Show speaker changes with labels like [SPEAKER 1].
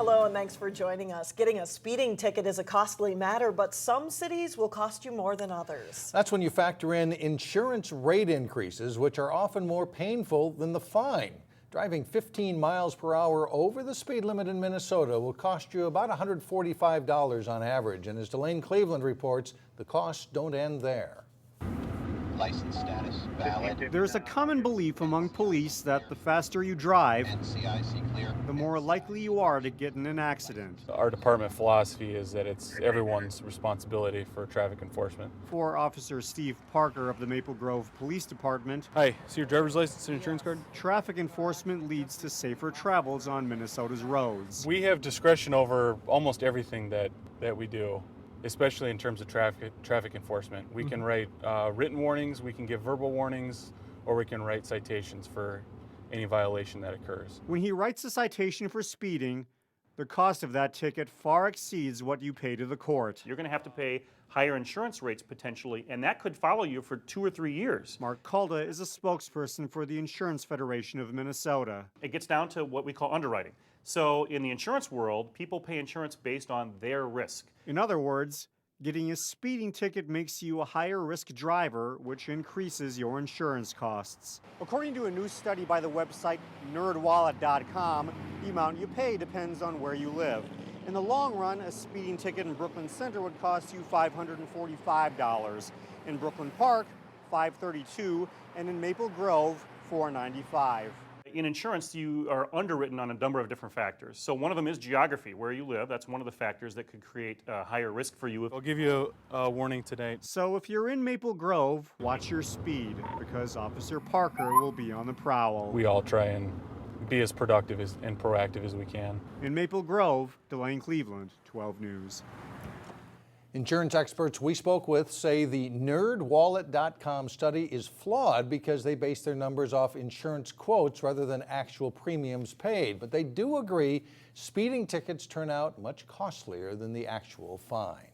[SPEAKER 1] Hello and thanks for joining us. Getting a speeding ticket is a costly matter, but some cities will cost you more than others.
[SPEAKER 2] That's when you factor in insurance rate increases, which are often more painful than the fine. Driving 15 miles per hour over the speed limit in Minnesota will cost you about $145 on average. And as Delane Cleveland reports, the costs don't end there.
[SPEAKER 3] License status valid.
[SPEAKER 4] There's a common belief among police that the faster you drive,
[SPEAKER 3] NCIC clear.
[SPEAKER 4] the more likely you are to get in an accident.
[SPEAKER 5] Our department philosophy is that it's everyone's responsibility for traffic enforcement.
[SPEAKER 4] For Officer Steve Parker of the Maple Grove Police Department,
[SPEAKER 5] Hi, see your driver's license and insurance card?
[SPEAKER 4] traffic enforcement leads to safer travels on Minnesota's roads.
[SPEAKER 5] We have discretion over almost everything that we do, especially in terms of traffic enforcement. We can write written warnings, we can give verbal warnings, or we can write citations for any violation that occurs.
[SPEAKER 4] When he writes a citation for speeding, the cost of that ticket far exceeds what you pay to the court.
[SPEAKER 6] You're going to have to pay higher insurance rates potentially, and that could follow you for 2 or 3 years.
[SPEAKER 4] Mark Kulda is a spokesperson for the Insurance Federation of Minnesota.
[SPEAKER 6] It gets down to what we call underwriting. So in the insurance world, people pay insurance based on their risk.
[SPEAKER 4] In other words, getting a speeding ticket makes you a higher risk driver, which increases your insurance costs. According to a new study by the website nerdwallet.com, the amount you pay depends on where you live. In the long run, a speeding ticket in Brooklyn Center would cost you $545. In Brooklyn Park, $532, and in Maple Grove, $495.
[SPEAKER 6] In insurance, you are underwritten on a number of different factors. So one of them is geography, where you live. That's one of the factors that could create a higher risk for you.
[SPEAKER 5] I'll give you a warning today.
[SPEAKER 4] So if you're in Maple Grove, watch your speed, because Officer Parker will be on the prowl.
[SPEAKER 5] We all try and be as productive and proactive as we can.
[SPEAKER 4] In Maple Grove, Delane Cleveland, 12 News.
[SPEAKER 2] Insurance experts we spoke with say the nerdwallet.com study is flawed because they base their numbers off insurance quotes rather than actual premiums paid. But they do agree speeding tickets turn out much costlier than the actual fine.